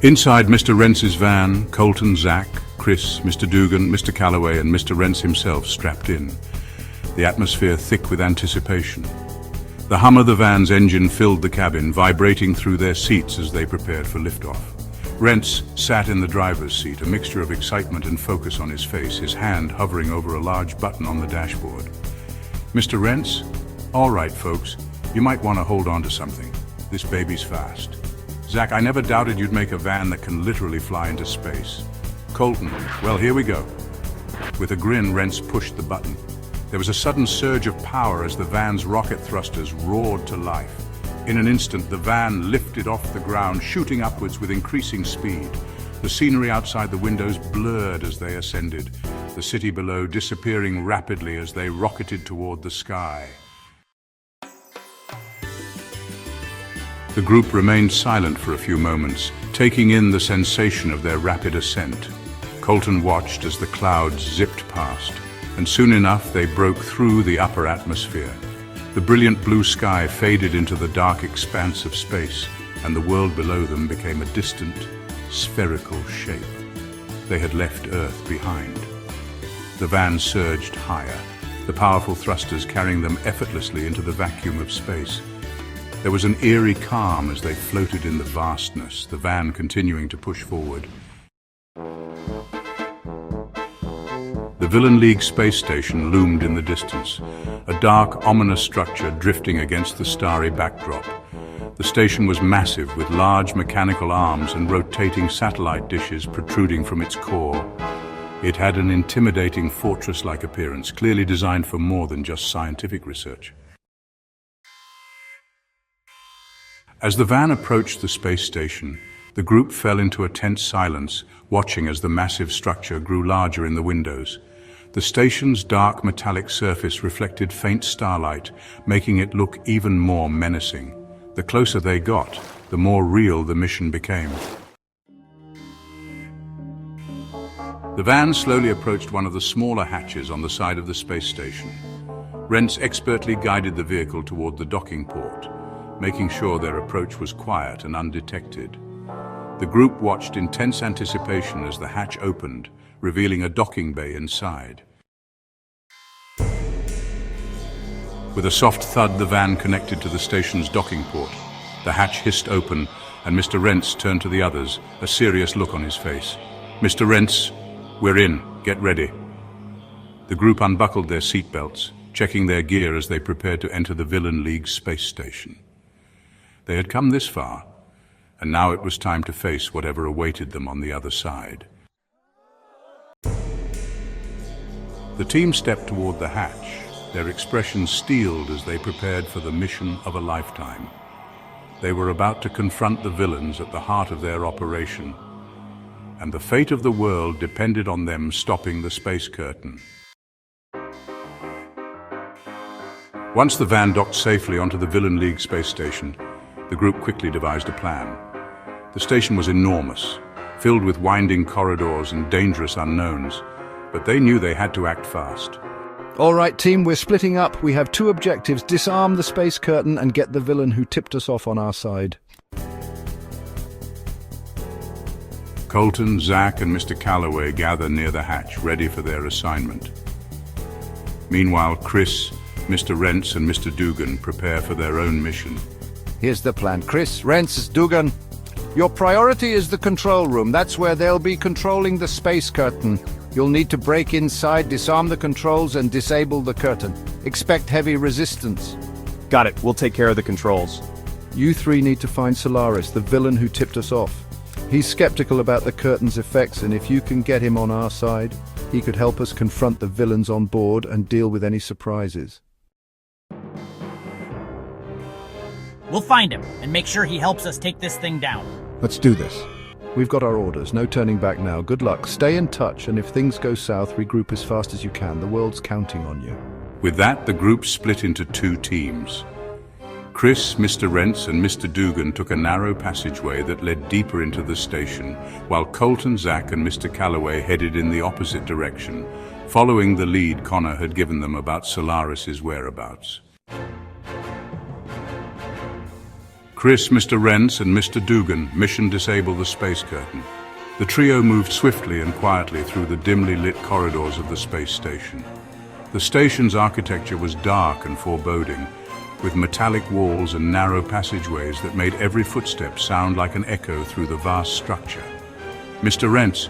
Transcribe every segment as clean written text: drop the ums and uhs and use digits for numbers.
Inside Mr. Rence's van, Colton, Zach, Chris, Mr. Dugan, Mr. Callaway and Mr. Rence himself strapped in, the atmosphere thick with anticipation. The hum of the van's engine filled the cabin, vibrating through their seats as they prepared for liftoff. Rence sat in the driver's seat, a mixture of excitement and focus on his face, his hand hovering over a large button on the dashboard. Mr. Rence? All right, folks, you might want to hold on to something. This baby's fast. Zach, I never doubted you'd make a van that can literally fly into space. Colton, well, here we go. With a grin, Rence pushed the button. There was a sudden surge of power as the van's rocket thrusters roared to life. In an instant, the van lifted off the ground, shooting upwards with increasing speed. The scenery outside the windows blurred as they ascended, the city below disappearing rapidly as they rocketed toward the sky. The group remained silent for a few moments, taking in the sensation of their rapid ascent. Colton watched as the clouds zipped past, and soon enough they broke through the upper atmosphere. The brilliant blue sky faded into the dark expanse of space, and the world below them became a distant, spherical shape. They had left Earth behind. The van surged higher, the powerful thrusters carrying them effortlessly into the vacuum of space. There was an eerie calm as they floated in the vastness, the van continuing to push forward. The Villain League space station loomed in the distance, a dark, ominous structure drifting against the starry backdrop. The station was massive, with large mechanical arms and rotating satellite dishes protruding from its core. It had an intimidating fortress-like appearance, clearly designed for more than just scientific research. As the van approached the space station, the group fell into a tense silence, watching as the massive structure grew larger in the windows. The station's dark metallic surface reflected faint starlight, making it look even more menacing. The closer they got, the more real the mission became. The van slowly approached one of the smaller hatches on the side of the space station. Rence expertly guided the vehicle toward the docking port, making sure their approach was quiet and undetected. The group watched in tense anticipation as the hatch opened, revealing a docking bay inside. With a soft thud, the van connected to the station's docking port. The hatch hissed open, and Mr. Rence turned to the others, a serious look on his face. "Mr. Rence, we're in. Get ready." The group unbuckled their seatbelts, checking their gear as they prepared to enter the Villain League space station. They had come this far, and now it was time to face whatever awaited them on the other side. The team stepped toward the hatch, their expressions steeled as they prepared for the mission of a lifetime. They were about to confront the villains at the heart of their operation, and the fate of the world depended on them stopping the space curtain. Once the van docked safely onto the Villain League space station, the group quickly devised a plan. The station was enormous, filled with winding corridors and dangerous unknowns, but they knew they had to act fast. All right, team, we're splitting up. We have two objectives: disarm the space curtain and get the villain who tipped us off on our side. Colton, Zach, and Mr. Callaway gather near the hatch, ready for their assignment. Meanwhile, Chris, Mr. Rence, and Mr. Dugan prepare for their own mission. Here's the plan. Chris, Rence, Dugan, your priority is the control room. That's where they'll be controlling the space curtain. You'll need to break inside, disarm the controls, and disable the curtain. Expect heavy resistance. Got it. We'll take care of the controls. You three need to find Solaris, the villain who tipped us off. He's skeptical about the curtain's effects, and if you can get him on our side, he could help us confront the villains on board and deal with any surprises. We'll find him and make sure he helps us take this thing down. Let's do this. We've got our orders. No turning back now. Good luck. Stay in touch, and if things go south, regroup as fast as you can. The world's counting on you. With that, the group split into two teams. Chris, Mr. Rence, and Mr. Dugan took a narrow passageway that led deeper into the station, while Colton, Zach, and Mr. Callaway headed in the opposite direction, following the lead Connor had given them about Solaris's whereabouts. Chris, Mr. Rence, and Mr. Dugan, mission disable the space curtain. The trio moved swiftly and quietly through the dimly lit corridors of the space station. The station's architecture was dark and foreboding, with metallic walls and narrow passageways that made every footstep sound like an echo through the vast structure. Mr. Rence,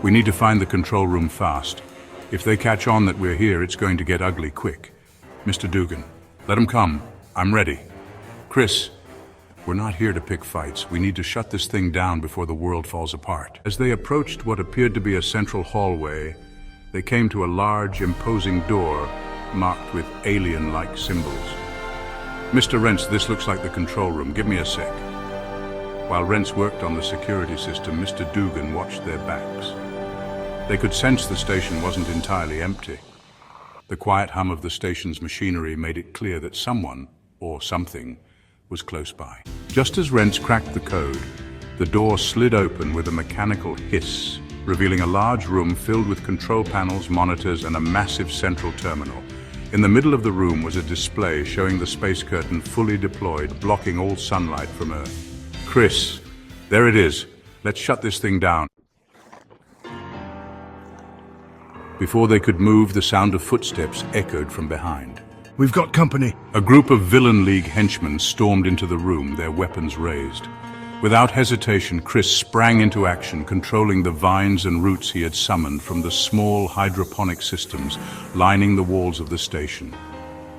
we need to find the control room fast. If they catch on that we're here, it's going to get ugly quick. Mr. Dugan, let them come. I'm ready. Chris, we're not here to pick fights. We need to shut this thing down before the world falls apart. As they approached what appeared to be a central hallway, they came to a large, imposing door marked with alien-like symbols. Mr. Rence, this looks like the control room. Give me a sec. While Rence worked on the security system, Mr. Dugan watched their backs. They could sense the station wasn't entirely empty. The quiet hum of the station's machinery made it clear that someone, or something, was close by. Just as Rence cracked the code, the door slid open with a mechanical hiss, revealing a large room filled with control panels, monitors, and a massive central terminal. In the middle of the room was a display showing the space curtain fully deployed, blocking all sunlight from Earth. Chris, there it is. Let's shut this thing down. Before they could move, the sound of footsteps echoed from behind. We've got company. A group of Villain League henchmen stormed into the room, their weapons raised. Without hesitation, Chris sprang into action, controlling the vines and roots he had summoned from the small hydroponic systems lining the walls of the station.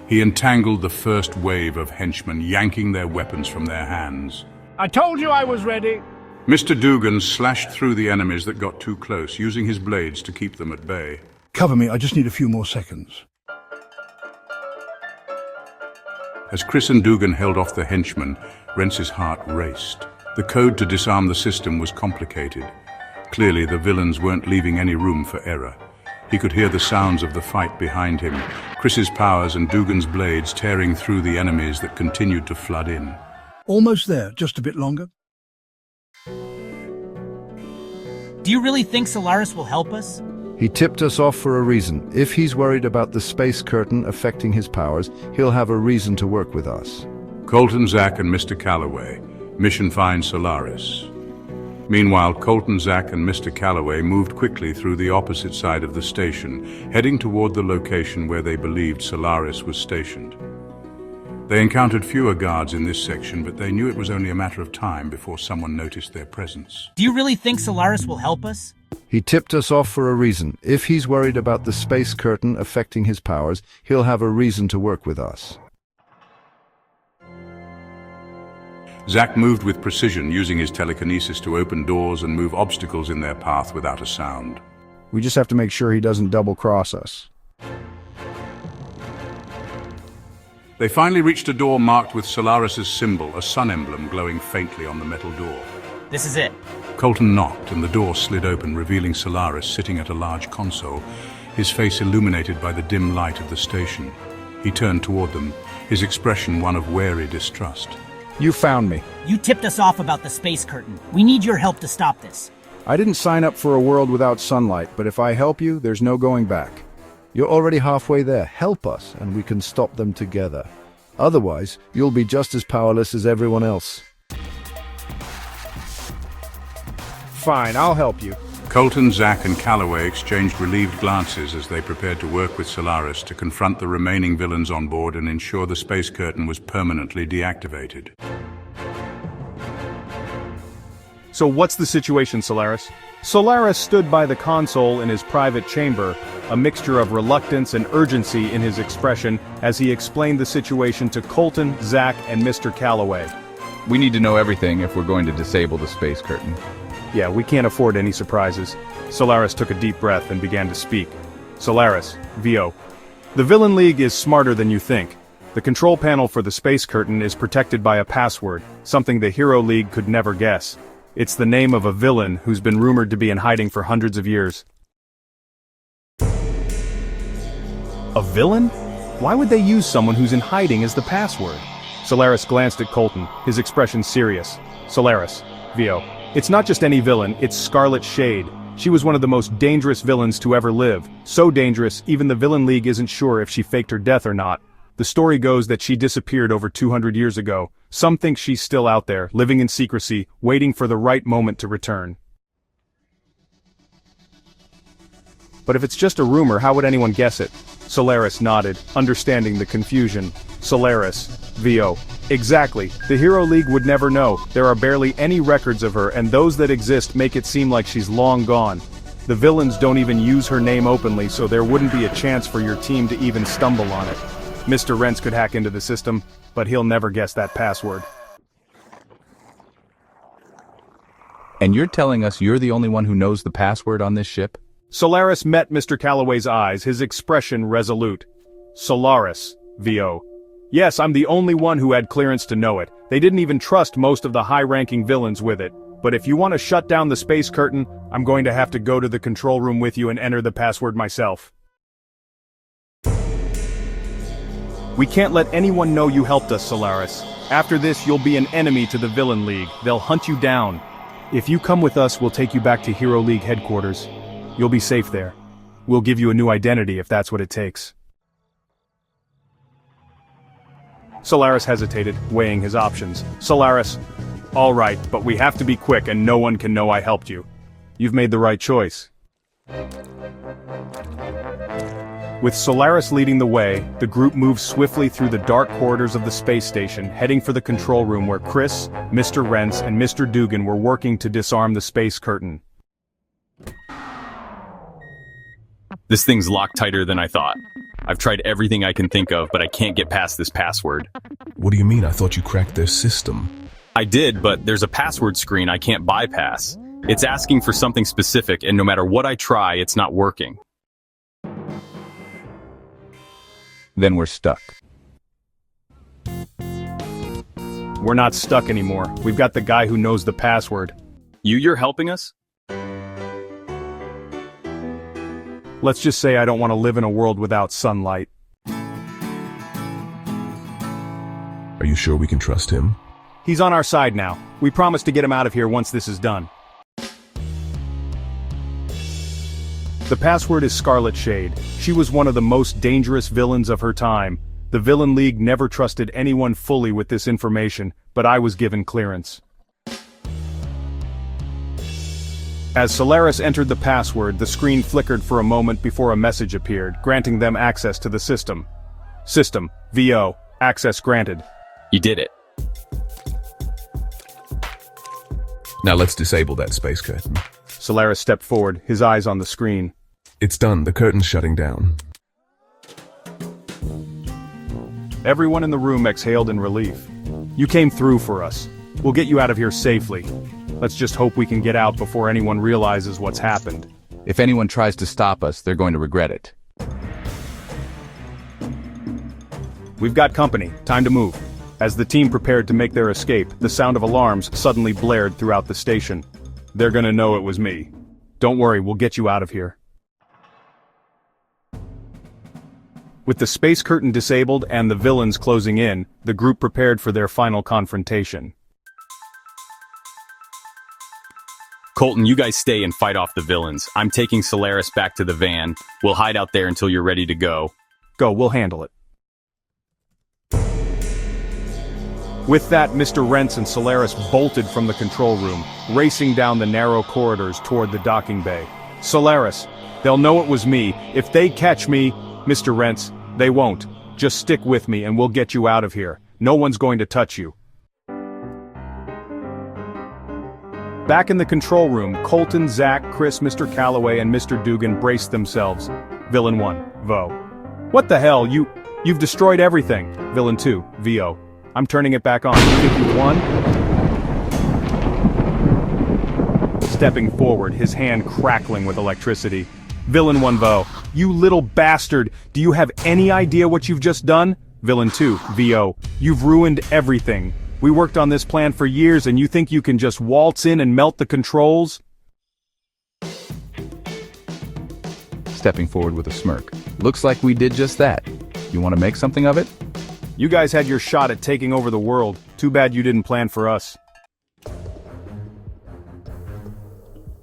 He entangled the first wave of henchmen, yanking their weapons from their hands. I told you I was ready. Mr. Dugan slashed through the enemies that got too close, using his blades to keep them at bay. Cover me, I just need a few more seconds. As Chris and Dugan held off the henchmen, Rence's heart raced. The code to disarm the system was complicated. Clearly, the villains weren't leaving any room for error. He could hear the sounds of the fight behind him, Chris's powers and Dugan's blades tearing through the enemies that continued to flood in. Almost there, just a bit longer. Do you really think Solaris will help us? He tipped us off for a reason. If he's worried about the space curtain affecting his powers, he'll have a reason to work with us. Colton, Zach, and Mr. Callaway. Mission find Solaris. Meanwhile, Colton, Zach, and Mr. Callaway moved quickly through the opposite side of the station, heading toward the location where they believed Solaris was stationed. They encountered fewer guards in this section, but they knew it was only a matter of time before someone noticed their presence. Do you really think Solaris will help us? He tipped us off for a reason. If he's worried about the space curtain affecting his powers, he'll have a reason to work with us. Zach moved with precision, using his telekinesis to open doors and move obstacles in their path without a sound. We just have to make sure he doesn't double-cross us. They finally reached a door marked with Solaris's symbol, a sun emblem glowing faintly on the metal door. This is it. Colton knocked, and the door slid open, revealing Solaris sitting at a large console, his face illuminated by the dim light of the station. He turned toward them, his expression one of wary distrust. You found me. You tipped us off about the space curtain. We need your help to stop this. I didn't sign up for a world without sunlight, but if I help you, there's no going back. You're already halfway there. Help us, and we can stop them together. Otherwise, you'll be just as powerless as everyone else. Fine, I'll help you. Colton, Zach, and Callaway exchanged relieved glances as they prepared to work with Solaris to confront the remaining villains on board and ensure the space curtain was permanently deactivated. So what's the situation, Solaris? Solaris stood by the console in his private chamber, a mixture of reluctance and urgency in his expression as he explained the situation to Colton, Zach, and Mr. Callaway. We need to know everything if we're going to disable the space curtain. Yeah, we can't afford any surprises. Solaris took a deep breath and began to speak. Solaris, VO. The Villain League is smarter than you think. The control panel for the space curtain is protected by a password, something the Hero League could never guess. It's the name of a villain who's been rumored to be in hiding for hundreds of years. A villain? Why would they use someone who's in hiding as the password? Solaris glanced at Colton, his expression serious. Solaris, VO. It's not just any villain, it's Scarlet Shade. She was one of the most dangerous villains to ever live. So dangerous, even the Villain League isn't sure if she faked her death or not. The story goes that she disappeared over 200 years ago. Some think she's still out there, living in secrecy, waiting for the right moment to return. But if it's just a rumor, how would anyone guess it? Solaris nodded, understanding the confusion. Solaris, VO. Exactly, the Hero League would never know. There are barely any records of her, and those that exist make it seem like she's long gone. The villains don't even use her name openly, so there wouldn't be a chance for your team to even stumble on it. Mr. Rence could hack into the system, but he'll never guess that password. And you're telling us you're the only one who knows the password on this ship? Solaris met Mr. Callaway's eyes, his expression resolute. Solaris, VO. Yes, I'm the only one who had clearance to know it. They didn't even trust most of the high-ranking villains with it. But if you want to shut down the space curtain, I'm going to have to go to the control room with you and enter the password myself. We can't let anyone know you helped us, Solaris. After this, you'll be an enemy to the Villain League. They'll hunt you down. If you come with us, we'll take you back to Hero League headquarters. You'll be safe there. We'll give you a new identity if that's what it takes. Solaris hesitated, weighing his options. Solaris, all right, but we have to be quick and no one can know I helped you. You've made the right choice. With Solaris leading the way, the group moved swiftly through the dark corridors of the space station, heading for the control room where Chris, Mr. Rence, and Mr. Dugan were working to disarm the space curtain. This thing's locked tighter than I thought. I've tried everything I can think of, but I can't get past this password. What do you mean? I thought you cracked their system. I did, but there's a password screen I can't bypass. It's asking for something specific, and no matter what I try, it's not working. Then we're stuck. We're not stuck anymore. We've got the guy who knows the password. You're helping us? Let's just say I don't want to live in a world without sunlight. Are you sure we can trust him? He's on our side now. We promise to get him out of here once this is done. The password is Scarlet Shade. She was one of the most dangerous villains of her time. The Villain League never trusted anyone fully with this information, but I was given clearance. As Solaris entered the password, the screen flickered for a moment before a message appeared, granting them access to the system. System, VO, access granted. You did it. Now let's disable that space curtain. Solaris stepped forward, his eyes on the screen. It's done. The curtain's shutting down. Everyone in the room exhaled in relief. You came through for us. We'll get you out of here safely. Let's just hope we can get out before anyone realizes what's happened. If anyone tries to stop us, they're going to regret it. We've got company. Time to move. As the team prepared to make their escape, the sound of alarms suddenly blared throughout the station. They're gonna know it was me. Don't worry, we'll get you out of here. With the space curtain disabled and the villains closing in, the group prepared for their final confrontation. Colton, you guys stay and fight off the villains. I'm taking Solaris back to the van. We'll hide out there until you're ready to go. Go, we'll handle it. With that, Mr. Rence and Solaris bolted from the control room, racing down the narrow corridors toward the docking bay. Solaris, they'll know it was me. If they catch me, Mr. Rence, they won't. Just stick with me and we'll get you out of here. No one's going to touch you. Back in the control room, Colton, Zach, Chris, Mr. Callaway, and Mr. Dugan braced themselves. Villain 1, VO. What the hell, you've destroyed everything. Villain 2, VO. I'm turning it back on. You think you won? Stepping forward, his hand crackling with electricity. Villain 1, VO. You little bastard, do you have any idea what you've just done? Villain 2, VO. You've ruined everything. We worked on this plan for years and you think you can just waltz in and melt the controls? Stepping forward with a smirk. Looks like we did just that. You want to make something of it? You guys had your shot at taking over the world. Too bad you didn't plan for us.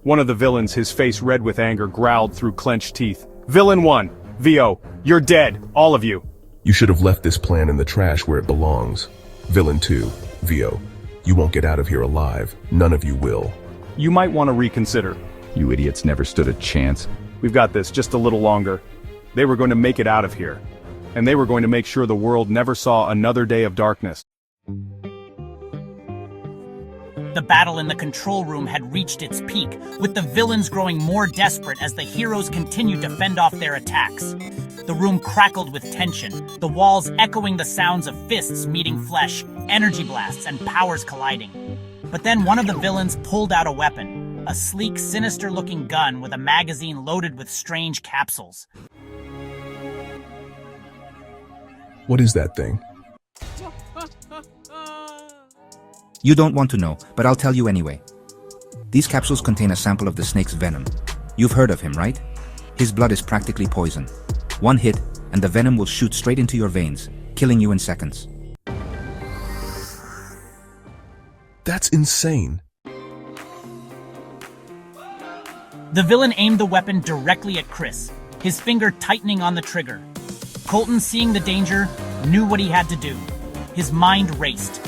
One of the villains, his face red with anger, growled through clenched teeth. Villain 1, VO, you're dead, all of you. You should have left this plan in the trash where it belongs. Villain 2, Vio. You won't get out of here alive. None of you will. You might want to reconsider. You idiots never stood a chance. We've got this, just a little longer. They were going to make it out of here. And they were going to make sure the world never saw another day of darkness. The battle in the control room had reached its peak, with the villains growing more desperate as the heroes continued to fend off their attacks. The room crackled with tension, the walls echoing the sounds of fists meeting flesh, energy blasts, and powers colliding. But then one of the villains pulled out a weapon, a sleek, sinister-looking gun with a magazine loaded with strange capsules. What is that thing? You don't want to know, but I'll tell you anyway. These capsules contain a sample of the snake's venom. You've heard of him, right? His blood is practically poison. One hit, and the venom will shoot straight into your veins, killing you in seconds. That's insane. The villain aimed the weapon directly at Chris, his finger tightening on the trigger. Colton, seeing the danger, knew what he had to do. His mind raced.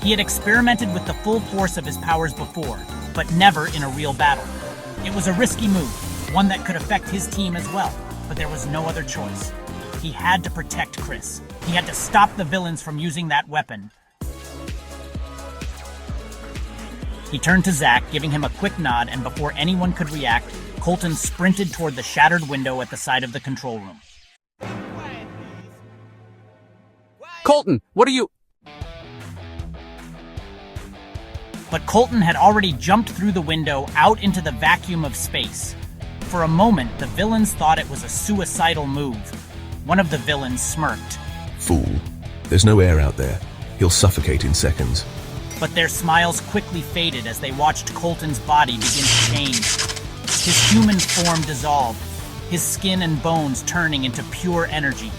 He had experimented with the full force of his powers before, but never in a real battle. It was a risky move, one that could affect his team as well, but there was no other choice. He had to protect Chris. He had to stop the villains from using that weapon. He turned to Zach, giving him a quick nod, and before anyone could react, Colton sprinted toward the shattered window at the side of the control room. Colton, what are you... But Colton had already jumped through the window out into the vacuum of space. For a moment, the villains thought it was a suicidal move. One of the villains smirked. Fool. There's no air out there. He'll suffocate in seconds. But their smiles quickly faded as they watched Colton's body begin to change. His human form dissolved, his skin and bones turning into pure energy.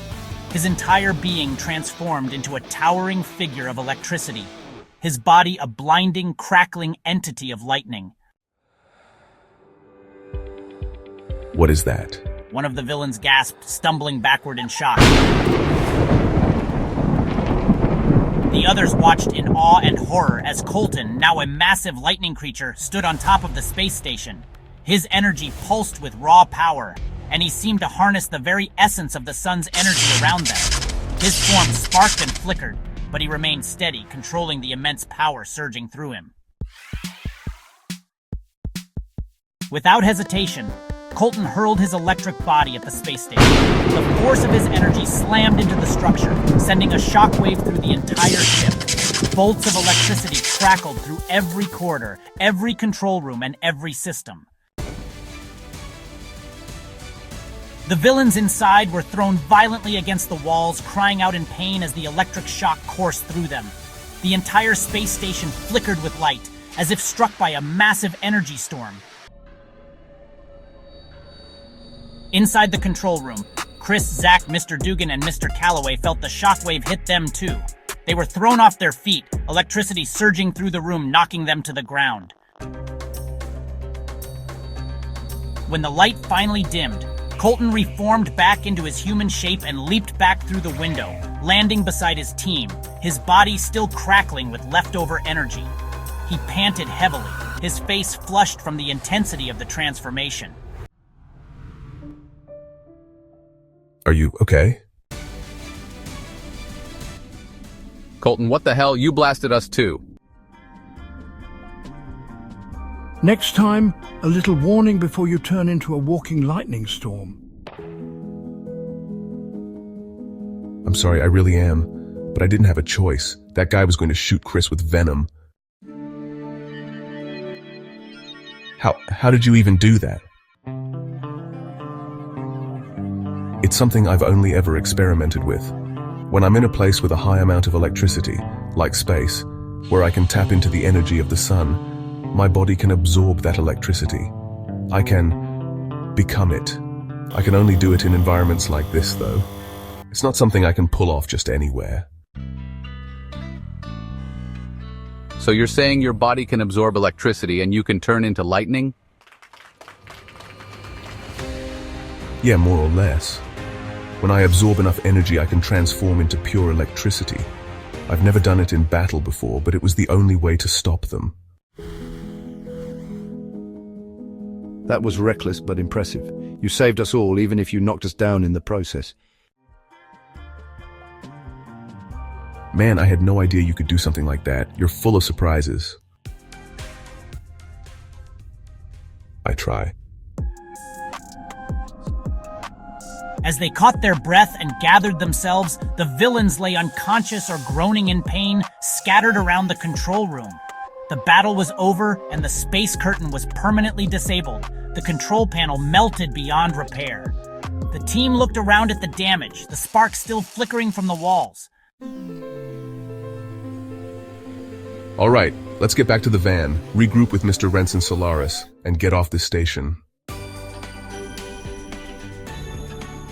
His entire being transformed into a towering figure of electricity. His body a blinding, crackling entity of lightning. What is that? One of the villains gasped, stumbling backward in shock. The others watched in awe and horror as Colton, now a massive lightning creature, stood on top of the space station. His energy pulsed with raw power, and he seemed to harness the very essence of the sun's energy around them. His form sparked and flickered, but he remained steady, controlling the immense power surging through him. Without hesitation, Colton hurled his electric body at the space station. The force of his energy slammed into the structure, sending a shockwave through the entire ship. Bolts of electricity crackled through every corridor, every control room, and every system. The villains inside were thrown violently against the walls, crying out in pain as the electric shock coursed through them. The entire space station flickered with light, as if struck by a massive energy storm. Inside the control room, Chris, Zach, Mr. Dugan, and Mr. Callaway felt the shockwave hit them too. They were thrown off their feet, electricity surging through the room, knocking them to the ground. When the light finally dimmed, Colton reformed back into his human shape and leaped back through the window, landing beside his team, his body still crackling with leftover energy. He panted heavily, his face flushed from the intensity of the transformation. Are you okay? Colton, what the hell? You blasted us too. Next time, a little warning before you turn into a walking lightning storm. I'm sorry, I really am. But I didn't have a choice. That guy was going to shoot Chris with venom. How did you even do that? It's something I've only ever experimented with. When I'm in a place with a high amount of electricity, like space, where I can tap into the energy of the sun, my body can absorb that electricity. I can become it. I can only do it in environments like this, though. It's not something I can pull off just anywhere. So you're saying your body can absorb electricity and you can turn into lightning? Yeah, more or less. When I absorb enough energy, I can transform into pure electricity. I've never done it in battle before, but it was the only way to stop them. That was reckless but impressive. You saved us all, even if you knocked us down in the process. Man, I had no idea you could do something like that. You're full of surprises. I try. As they caught their breath and gathered themselves, the villains lay unconscious or groaning in pain, scattered around the control room. The battle was over, and the space curtain was permanently disabled. The control panel melted beyond repair. The team looked around at the damage, the sparks still flickering from the walls. All right, let's get back to the van, regroup with Mr. Rence and Solaris, and get off this station.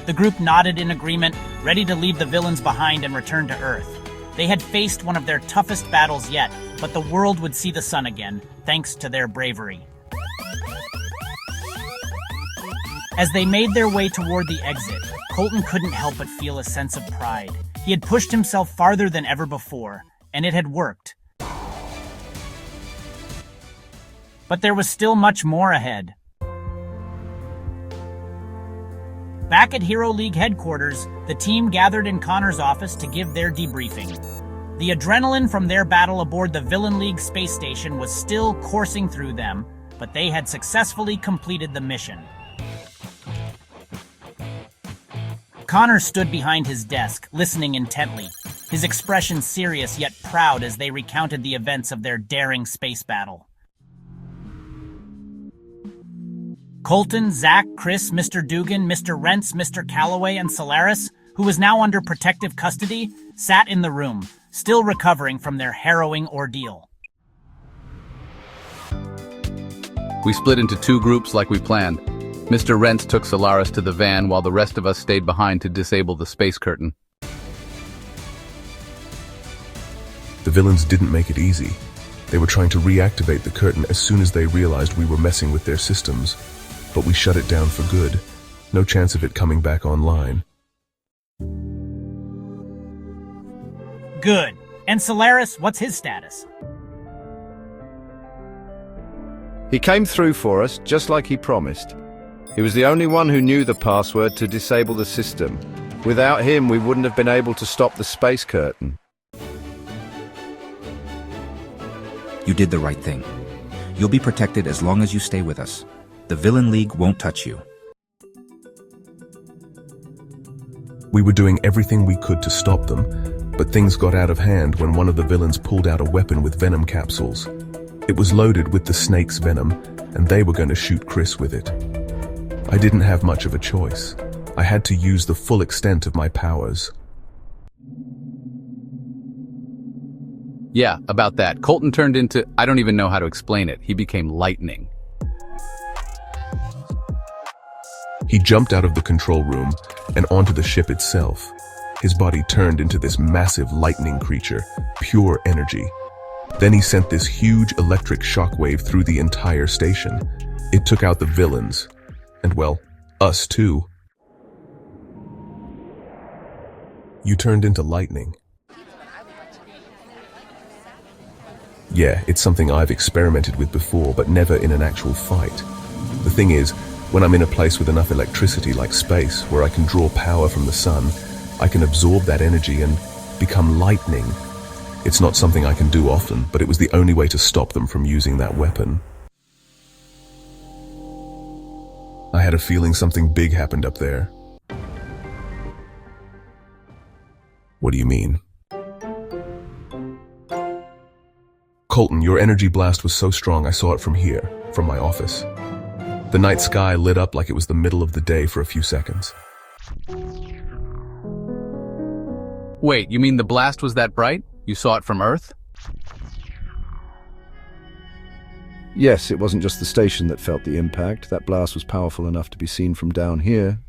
The group nodded in agreement, ready to leave the villains behind and return to Earth. They had faced one of their toughest battles yet, but the world would see the sun again, thanks to their bravery. As they made their way toward the exit, Colton couldn't help but feel a sense of pride. He had pushed himself farther than ever before, and it had worked. But there was still much more ahead. Back at Hero League headquarters, the team gathered in Connor's office to give their debriefing. The adrenaline from their battle aboard the Villain League space station was still coursing through them, but they had successfully completed the mission. Connor stood behind his desk, listening intently, his expression serious yet proud as they recounted the events of their daring space battle. Colton, Zach, Chris, Mr. Dugan, Mr. Rence, Mr. Callaway, and Solaris, who was now under protective custody, sat in the room, still recovering from their harrowing ordeal. We split into two groups like we planned. Mr. Rence took Solaris to the van while the rest of us stayed behind to disable the space curtain. The villains didn't make it easy. They were trying to reactivate the curtain as soon as they realized we were messing with their systems. But we shut it down for good. No chance of it coming back online. Good. And Solaris, what's his status? He came through for us, just like he promised. He was the only one who knew the password to disable the system. Without him, we wouldn't have been able to stop the space curtain. You did the right thing. You'll be protected as long as you stay with us. The Villain League won't touch you. We were doing everything we could to stop them, but things got out of hand when one of the villains pulled out a weapon with venom capsules. It was loaded with the snake's venom, and they were going to shoot Chris with it. I didn't have much of a choice. I had to use the full extent of my powers. Yeah, about that. Colton turned into, I don't even know how to explain it. He became lightning. He jumped out of the control room and onto the ship itself. His body turned into this massive lightning creature, pure energy. Then he sent this huge electric shockwave through the entire station. It took out the villains, and well, us too. You turned into lightning. Yeah, it's something I've experimented with before, but never in an actual fight. The thing is, when I'm in a place with enough electricity like space, where I can draw power from the sun, I can absorb that energy and become lightning. It's not something I can do often, but it was the only way to stop them from using that weapon. I had a feeling something big happened up there. What do you mean? Colton, your energy blast was so strong I saw it from here, from my office. The night sky lit up like it was the middle of the day for a few seconds. Wait, you mean the blast was that bright? You saw it from Earth? Yes, it wasn't just the station that felt the impact. That blast was powerful enough to be seen from down here.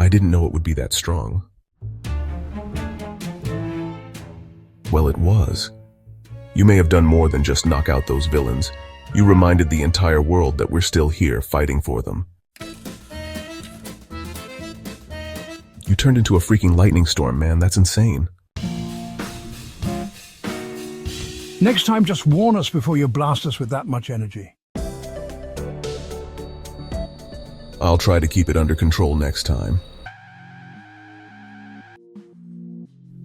I didn't know it would be that strong. Well, it was. You may have done more than just knock out those villains. You reminded the entire world that we're still here fighting for them. You turned into a freaking lightning storm, man. That's insane. Next time, just warn us before you blast us with that much energy. I'll try to keep it under control next time.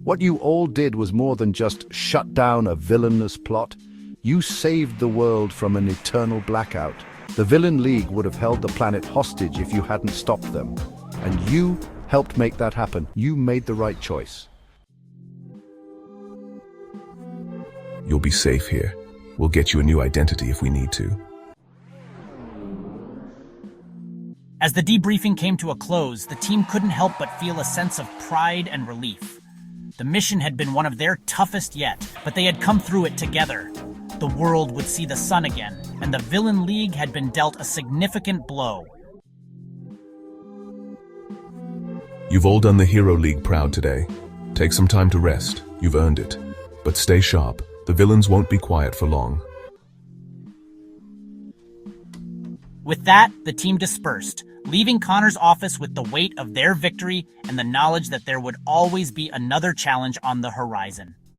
What you all did was more than just shut down a villainous plot. You saved the world from an eternal blackout. The Villain League would have held the planet hostage if you hadn't stopped them. And you helped make that happen. You made the right choice. You'll be safe here. We'll get you a new identity if we need to. As the debriefing came to a close, the team couldn't help but feel a sense of pride and relief. The mission had been one of their toughest yet, but they had come through it together. The world would see the sun again, and the Villain League had been dealt a significant blow. You've all done the Hero League proud today. Take some time to rest. You've earned it. But stay sharp. The villains won't be quiet for long. With that, the team dispersed, leaving Connor's office with the weight of their victory and the knowledge that there would always be another challenge on the horizon.